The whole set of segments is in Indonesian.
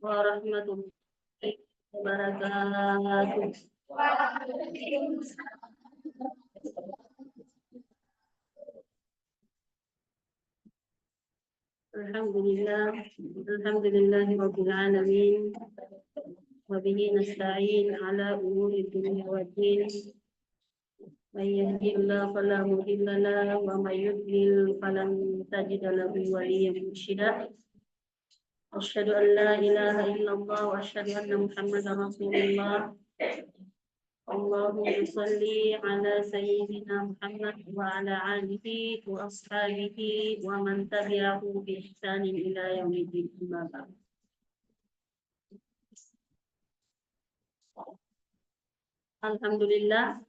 warahmatullahi wabarakatuh. Alhamdulillah, alhamdulillahirabbil alamin. Wa bihi nasta'in ala umuri dunya waddin. May yahdihillahu fala mudilla lahu wa may yudlil falan tajida lahu waliyyan mursyida. Asyhadu an la ilaha illallah wa asyhadu anna Muhammadar Rasulullah. Allahumma shalli ala sayyidina Muhammad wa ala alihi wa ashabihi wa man tabi'ahu bi ihsanin ila yaumiddin. Amma ba'd. Alhamdulillah,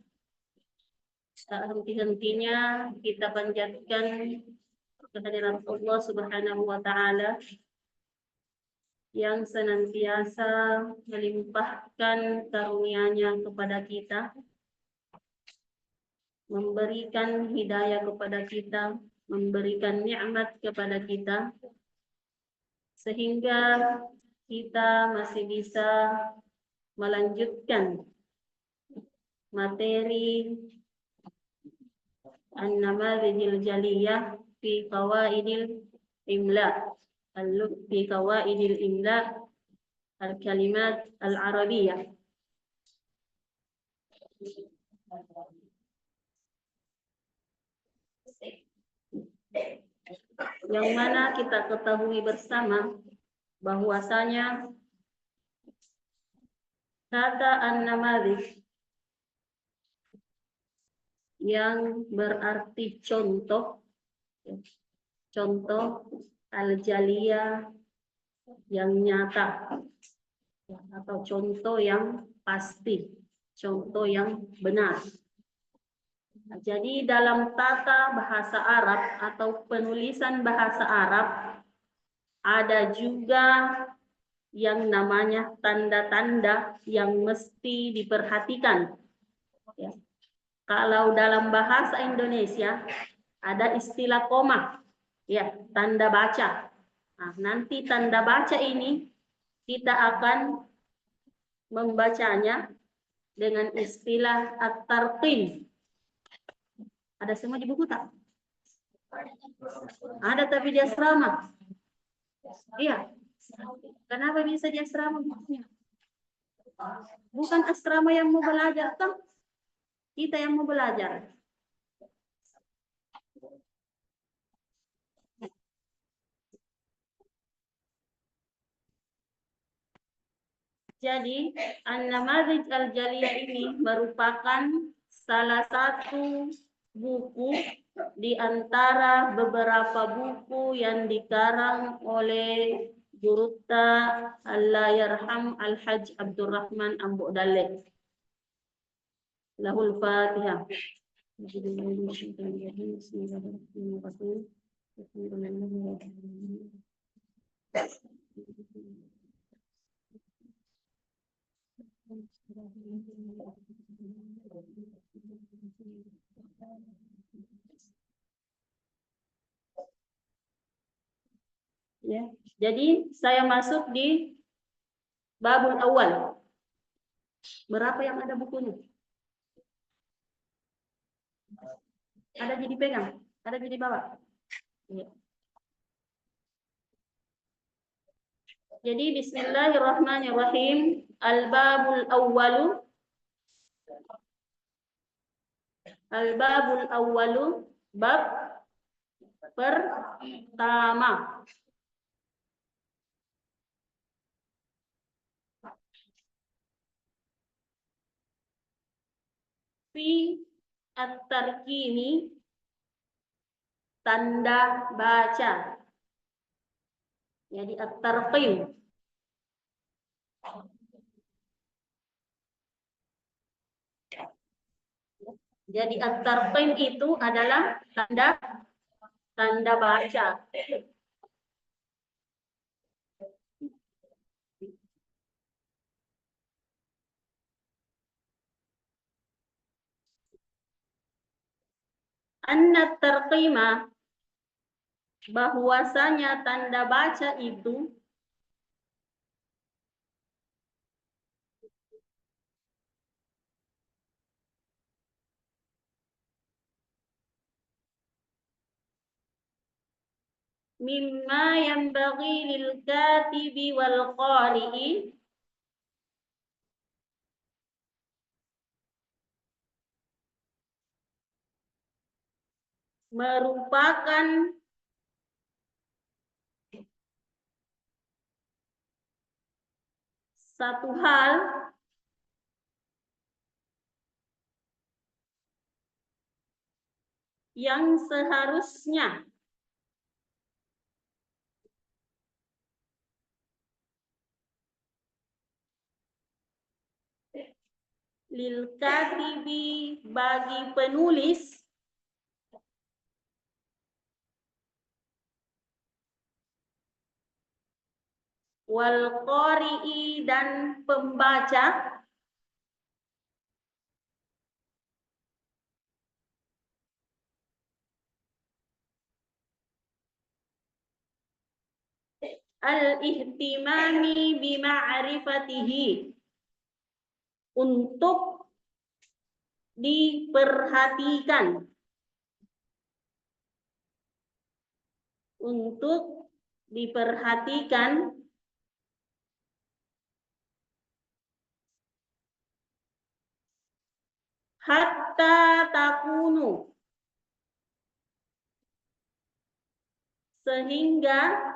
tak henti-hentinya kita panjatkan kehadiran Allah Subhanahu wa taala yang senantiasa melimpahkan karunia-Nya kepada kita, memberikan hidayah kepada kita, memberikan nikmat kepada kita, sehingga kita masih bisa melanjutkan materi an-namadhijil jaliyah fi qawaidil imla, fi qawaidil imla al-kalimat al-arabiyah. Yang mana kita ketahui bersama bahwasanya kata an-namadhij yang berarti contoh, contoh al-jaliyah yang nyata, atau contoh yang pasti, contoh yang benar. Jadi dalam tata bahasa Arab atau penulisan bahasa Arab ada juga yang namanya tanda-tanda yang mesti diperhatikan. Ya. Kalau dalam bahasa Indonesia ada istilah koma, ya, tanda baca. Nah, nanti tanda baca ini kita akan membacanya dengan istilah at-tarqim. Ada semua di buku tak? Ada tapi di asrama. Iya. Kenapa bisa di asrama bukunya? Bukan asrama yang mau belajar, toh? Kita yang mau belajar. Jadi, An-Namadhij Al-Jaliyah ini merupakan salah satu buku di antara beberapa buku yang dikarang oleh Jurutta Allahyarham Al-Hajj Abdurrahman Ambo Dalek. Lahul Fatihah. Ya, jadi saya masuk di babul awal. Berapa yang ada bukunya? Ada jadi pegang, ada jadi bawa. Ya. Jadi bismillahirrahmanirrahim. Al-babul awwalu. Al-babul awwalu, bab pertama. Fi at-tarkimi, tanda baca. Jadi at-tarqim. Jadi at-tarqim itu adalah tanda baca. Anna tarqima, bahwasanya tanda baca itu mimma yanbaghi lil katibi wal qari'i merupakan satu hal yang seharusnya lil katibi bagi penulis wal qari'i dan pembaca al-ihtimami bima'rifatihi untuk diperhatikan hatta takunu sehingga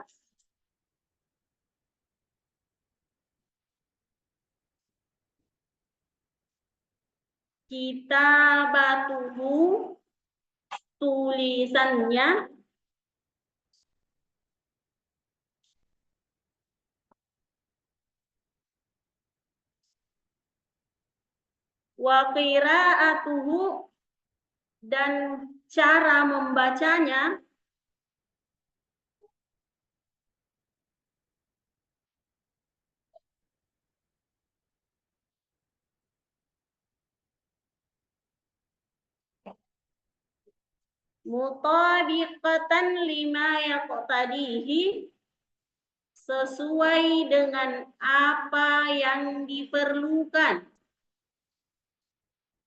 kitabatuhu tulisannya wa qira'atuhu dan cara membacanya mutabiqatan lima yaqtadihi sesuai dengan apa yang diperlukan.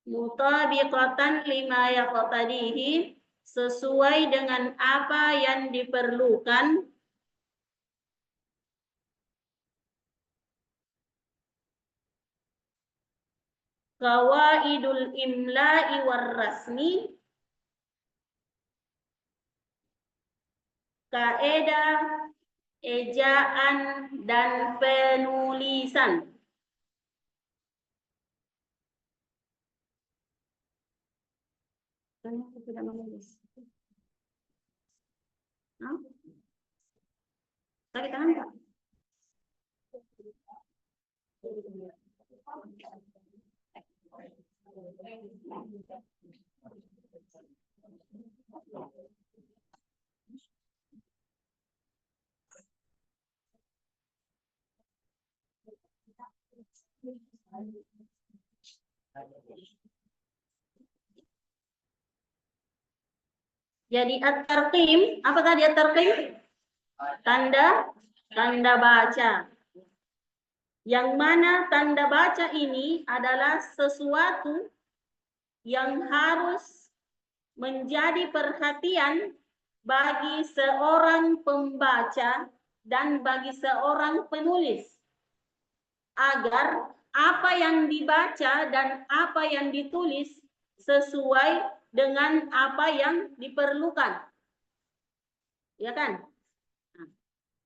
Mutabiqatan lima yaqtadihi sesuai dengan apa yang diperlukan. Qawaidul imla'i war rasmi, kaedah ejaan dan penulisan. Kenapa tidak menulis? Hah? Sakit tangan Kak? Jadi at-tarqim, apa tadi at-tarqim? Tanda baca. Yang mana tanda baca ini adalah sesuatu yang harus menjadi perhatian bagi seorang pembaca dan bagi seorang penulis, agar apa yang dibaca dan apa yang ditulis sesuai dengan apa yang diperlukan. Ya kan? Nah,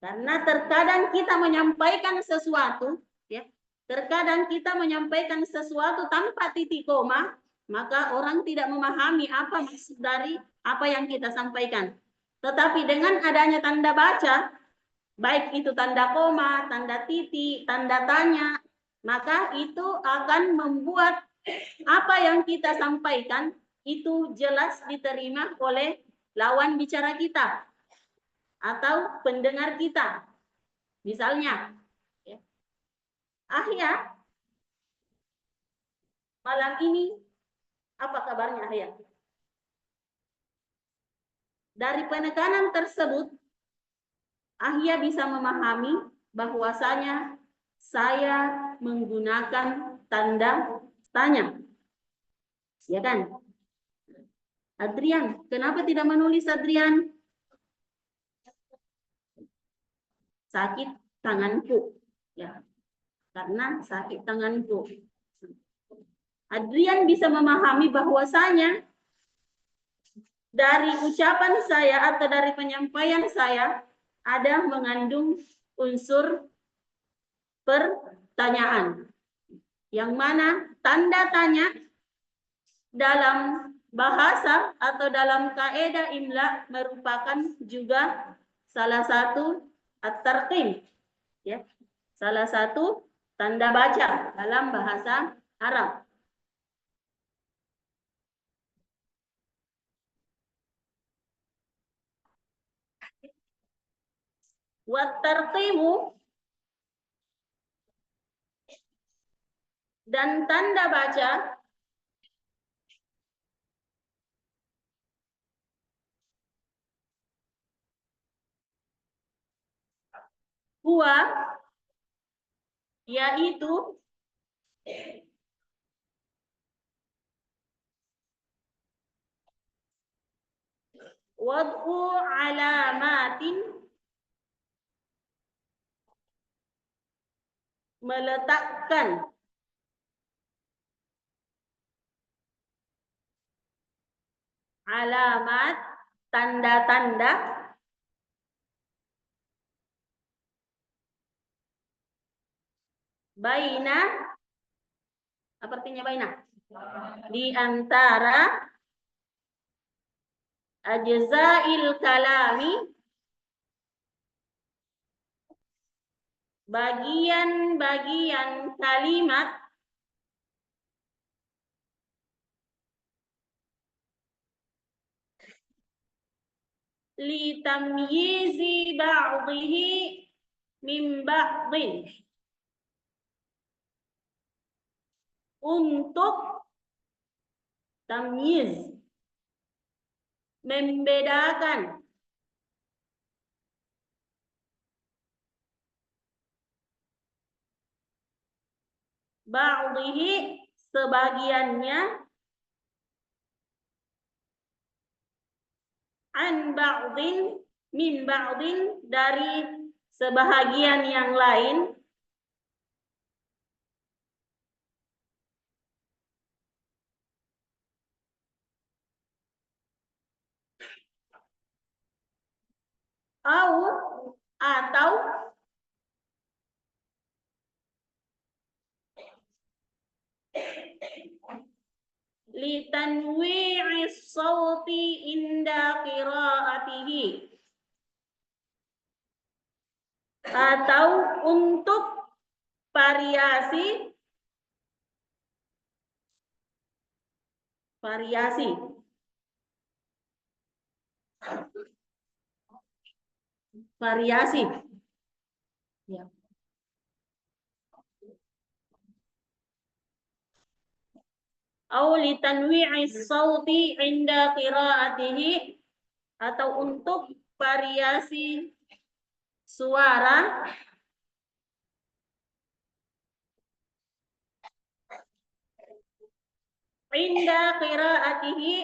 karena terkadang kita menyampaikan sesuatu, ya, terkadang kita menyampaikan sesuatu tanpa titik koma, maka orang tidak memahami apa maksud dari apa yang kita sampaikan. Tetapi dengan adanya tanda baca, baik itu tanda koma, tanda titik, tanda tanya, maka itu akan membuat apa yang kita sampaikan itu jelas diterima oleh lawan bicara kita atau pendengar kita. Misalnya, ya, Ahya, malam ini apa kabarnya Ahya? Dari penekanan tersebut, Ahya bisa memahami bahwasanya saya menggunakan tanda tanya. Ya kan? Adrian, kenapa tidak menulis Adrian? sakit tanganku. Ya, karena sakit tanganku. Adrian bisa memahami bahwasanya dari ucapan saya atau dari penyampaian saya ada mengandung unsur pertanyaan. Yang mana tanda tanya dalam bahasa atau dalam kaidah imla merupakan juga salah satu at-tarqim, ya. Salah satu tanda baca dalam bahasa Arab. Wat-tarqimu dan tanda baca huwa yaitu wad'u alamatin, meletakkan alamat, tanda-tanda baina, apa artinya baina? Di antara ajza'il kalami, bagian-bagian kalimat li tamyizi ba'dihi min ba'din, untuk tamyiz, membedakan ba'dihi, sebagiannya, an ba'din, min ba'din, dari sebahagian yang lain, atau litanwi'is sauti inda qiraatihi, atau untuk variasi ya. Au litanwi'is sauti inda qiraatihi, atau untuk variasi suara inda qiraatihi,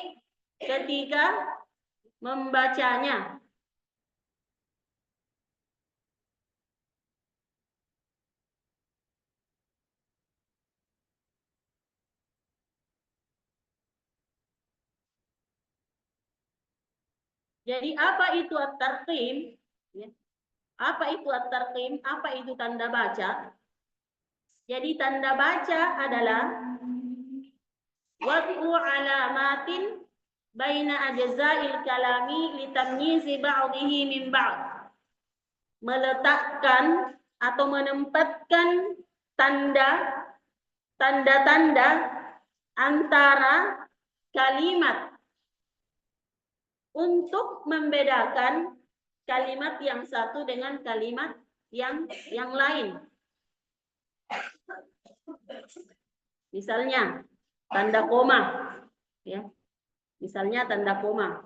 ketika membacanya. Jadi apa itu at-tarqim? Apa itu at-tarqim? Apa itu tanda baca? Jadi tanda baca adalah wad'u alamatin baina ajza'il kalami litamyizi ba'dihi min ba'd. Meletakkan atau menempatkan tanda-tanda antara kalimat untuk membedakan kalimat yang satu dengan kalimat yang lain. Misalnya tanda koma, ya. Misalnya tanda koma.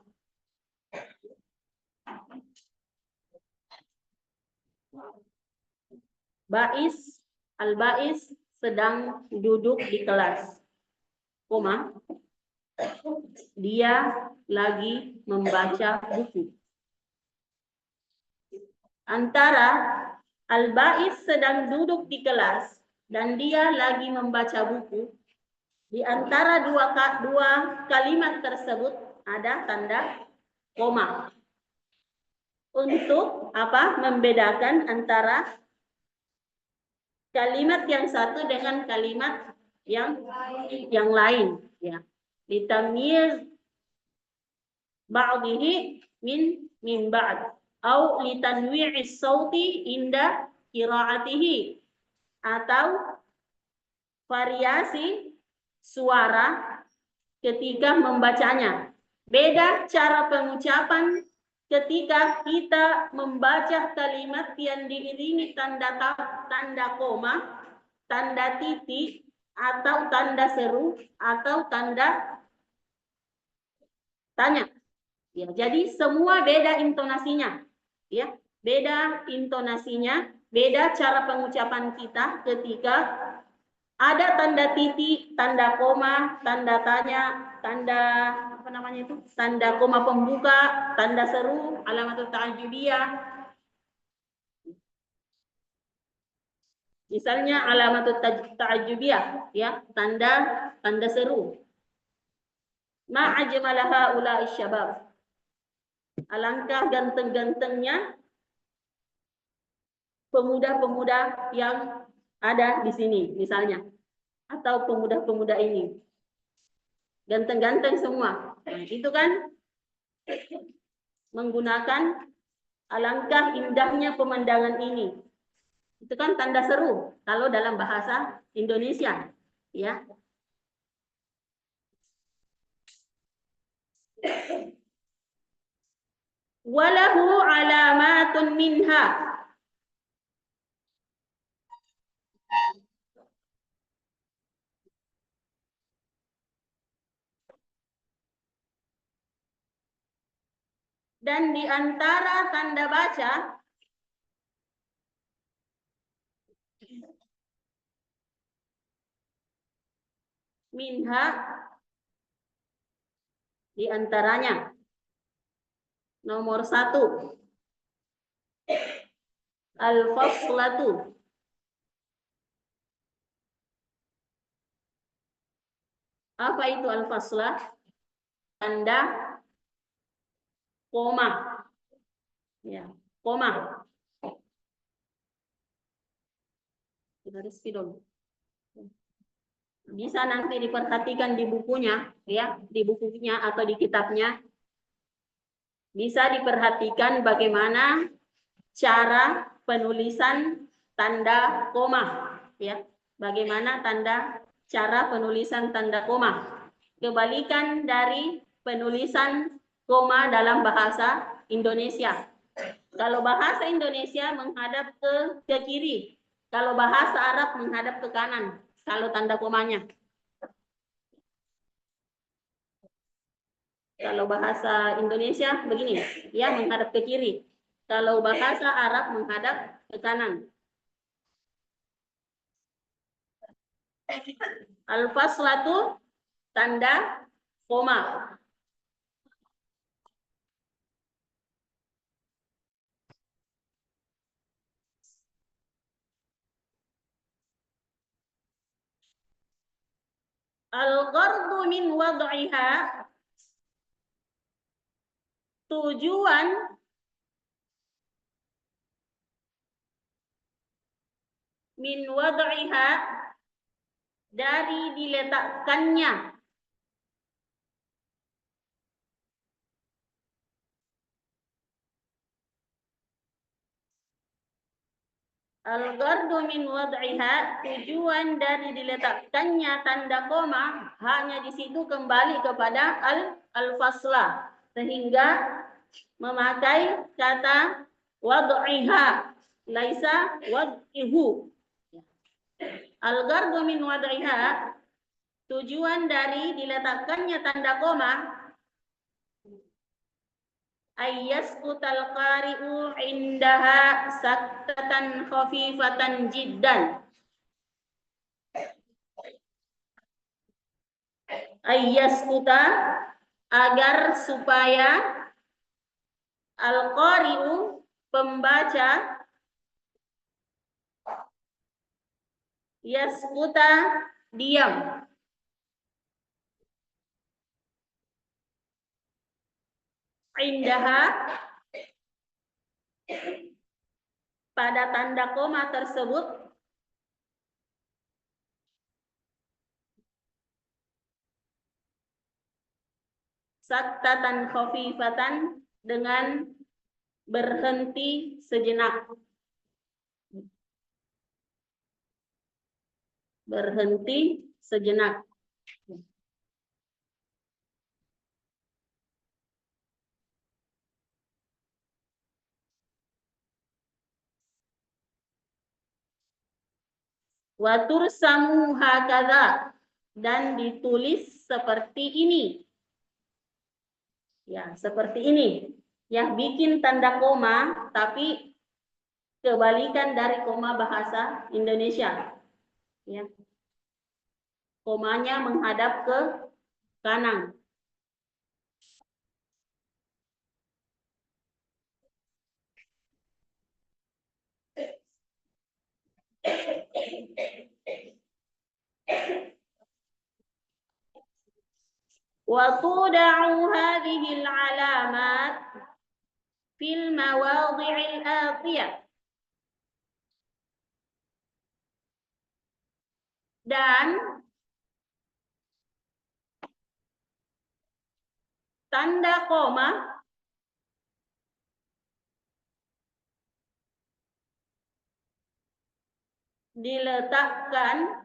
Bais, al-bais sedang duduk di kelas. Koma. Dia lagi membaca buku. antara Al-Ba'is sedang duduk di kelas dan dia lagi membaca buku. Di antara dua kalimat tersebut ada tanda koma. Untuk apa? Membedakan antara kalimat yang satu dengan kalimat yang lain, ya. Litamyiz ba'dihi min ba'd au litanwi'is sauti inda qiraatihi, atau variasi suara ketika membacanya. Beda cara pengucapan ketika kita membaca kalimat yang diiringi tanda koma, tanda titik, atau tanda seru, atau tanda tanya. Ya, jadi semua beda intonasinya. Ya, beda intonasinya, beda cara pengucapan kita ketika ada tanda titik, tanda koma, tanda tanya, tanda apa namanya itu? Tanda koma pembuka, tanda seru, alamat ta'ajjubiyah. Misalnya alamat ta'ajjubiyah, ya, tanda seru. Ma ajmalaha ulai syabab. Alangkah ganteng-gantengnya pemuda-pemuda yang ada di sini, misalnya, atau pemuda-pemuda ini. Ganteng-ganteng semua. Nah, itu kan menggunakan alangkah indahnya pemandangan ini. Itu kan tanda seru kalau dalam bahasa Indonesia, ya. Walahu alamatun minha. Dan di antara tanda baca minha, di antaranya nomor 1 al-faslatu. Apa itu al-faslah? Tanda koma. Ya, koma. Garis dulu. Bisa nanti diperhatikan di bukunya, ya, di bukunya atau di kitabnya. Bisa diperhatikan bagaimana cara penulisan tanda koma, ya. Bagaimana cara penulisan tanda koma. Kebalikan dari penulisan koma dalam bahasa Indonesia. Kalau bahasa Indonesia menghadap ke kiri, kalau bahasa Arab menghadap ke kanan. Kalau tanda komanya. Kalau bahasa Indonesia begini, ya, menghadap ke kiri. Kalau bahasa Arab menghadap ke kanan. Al-faslatu, tanda koma. Al-ghardu min wad'iha, tujuan min wad'iha, dari diletakkannya. Al-ghardu min wad'iha, tujuan dari diletakkannya tanda koma, hanya di situ kembali kepada al-faslah, sehingga memakai kata wad'iha, laisa wad'ihu. Al-ghardu min wad'iha, tujuan dari diletakkannya tanda koma, ayyasqutal qari'u indaha saktatan khafifatan jiddan. Ayyasquta, agar supaya al-qari'u, pembaca, yaskuta, diam. Indaha, pada tanda koma tersebut, saktatan khafifatan, dengan berhenti sejenak. Berhenti sejenak. Watur samu hakadha, dan ditulis seperti ini. Ya, seperti ini. Yang bikin tanda koma, tapi kebalikan dari koma bahasa Indonesia. Ya. Komanya menghadap ke kanan. Wa tuda'u hadhil alamat fil mawadhi'il atiyah. Dan tanda koma diletakkan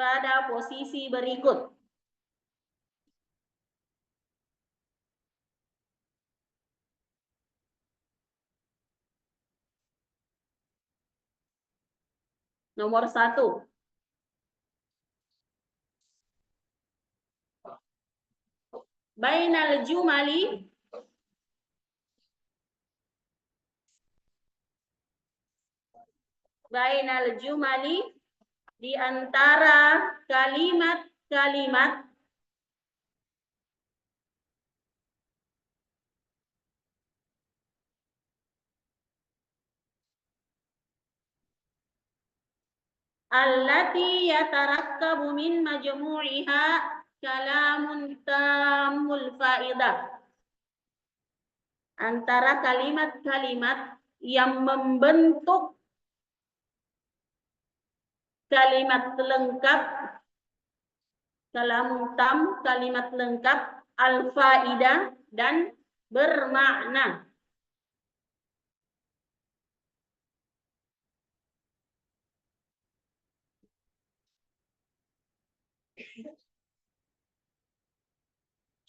pada posisi berikut. Nomor 1. Bainal jumali di antara kalimat-kalimat allati yatarakkabu min majmu'iha kalamun tamul faidah. Antara kalimat-kalimat yang membentuk kalimat lengkap, kalamun tam, kalimat lengkap, al-faidah, dan bermakna.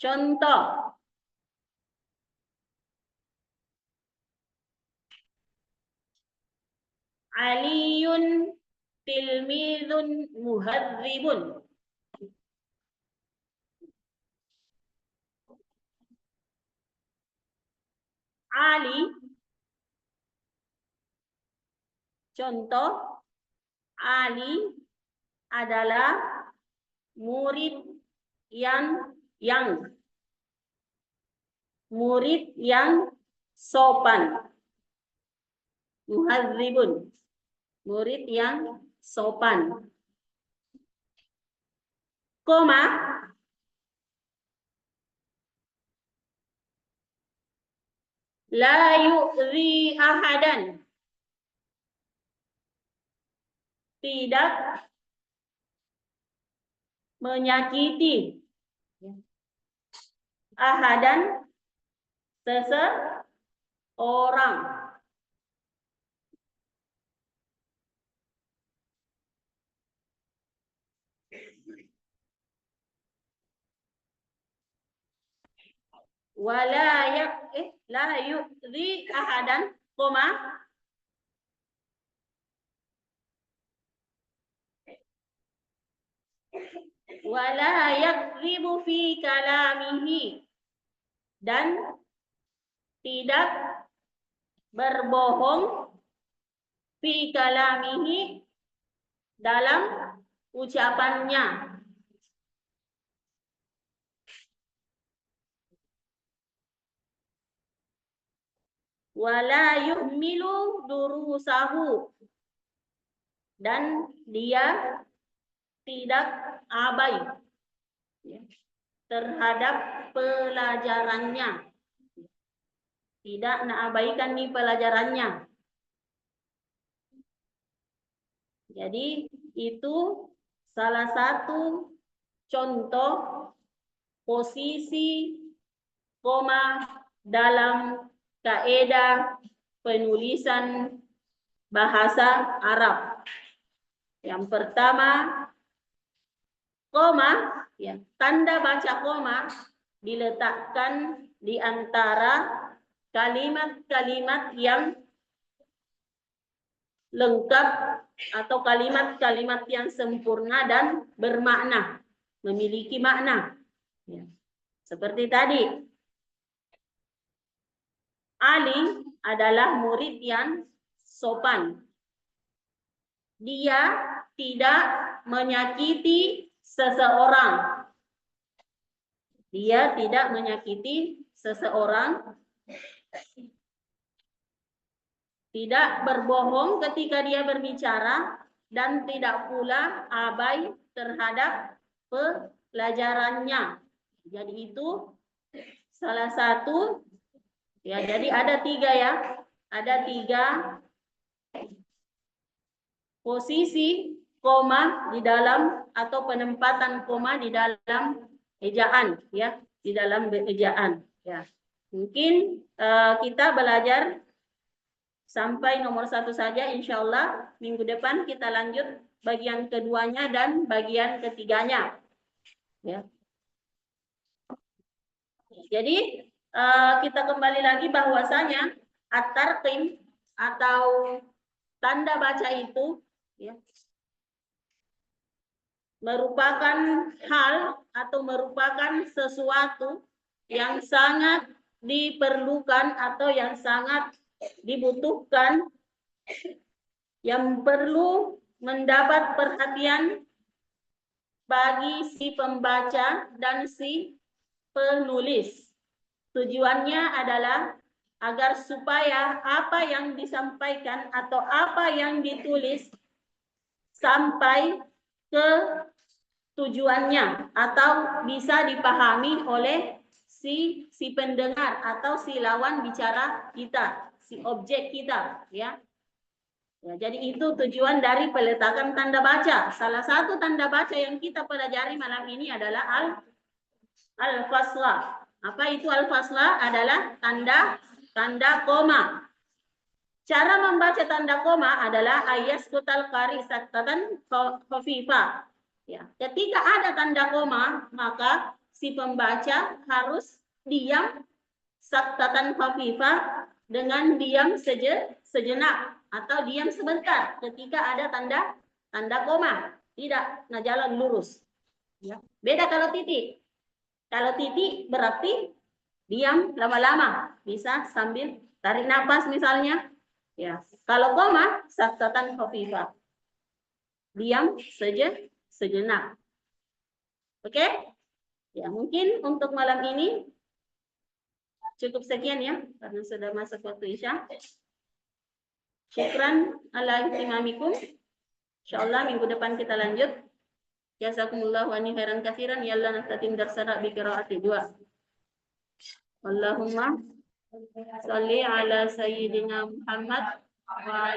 Contoh, Aliyun tilmidun muhadzibun. Ali, contoh, Ali adalah murid yang sopan. Muhadzibun, murid yang sopan. Koma, la yu'zi ahadan, tidak menyakiti ahadan, seseorang. La yu'zi ahadan, koma, wala yakdzibu fi kalamihi, dan tidak berbohong fi kalamihi, dalam ucapannya. wala yuhmilu durusahu, dan dia tidak abai terhadap pelajarannya, tidak mengabaikan nih pelajarannya. Jadi itu salah satu contoh posisi koma dalam kaidah penulisan bahasa Arab. Yang pertama, koma, ya, tanda baca koma diletakkan di antara kalimat-kalimat yang lengkap atau kalimat-kalimat yang sempurna dan bermakna, memiliki makna. Ya. Seperti tadi, Ali adalah murid yang sopan. Dia tidak menyakiti seseorang. Dia tidak menyakiti seseorang. Tidak berbohong ketika dia berbicara dan tidak pula abai terhadap pelajarannya. Jadi itu salah satu, ya, jadi ada tiga ya. Ada tiga posisi koma di dalam atau penempatan koma di dalam ejaan, ya, di dalam ejaan, ya. Mungkin kita belajar sampai nomor 1 saja, insya Allah minggu depan kita lanjut bagian keduanya dan bagian ketiganya. Ya. Jadi kita kembali lagi bahwasanya at-tarqim atau tanda baca itu, ya, merupakan hal atau merupakan sesuatu yang sangat diperlukan atau yang sangat dibutuhkan, yang perlu mendapat perhatian bagi si pembaca dan si penulis. Tujuannya adalah agar supaya apa yang disampaikan atau apa yang ditulis sampai ke tujuannya atau bisa dipahami oleh si pendengar atau si lawan bicara kita, si objek kita, ya. Ya, jadi itu tujuan dari peletakan tanda baca. Salah satu tanda baca yang kita pelajari malam ini adalah al-faslah. Apa itu al-faslah? Adalah tanda koma. Cara membaca tanda koma adalah ayat kutal qari saktatan khafifah. Ya, ketika ada tanda koma, maka si pembaca harus diam saktatan khafifah, dengan diam sejenak atau diam sebentar ketika ada tanda koma, tidak jalan lurus. Ya. Beda kalau titik. Kalau titik berarti diam lama-lama, bisa sambil tarik nafas misalnya. Ya. Kalau koma, saktatan khafifah, diam sejenak. Oke? Ya, mungkin untuk malam ini cukup sekian ya, karena sudah masuk waktu Isya. Syukran ala ihtimamikum. Insyaallah minggu depan kita lanjut. Jazakumullah wa khairan katsiran. Yalla nastatim darsara bi qiraati 2. Allahumma shalli ala sayyidina Muhammad wa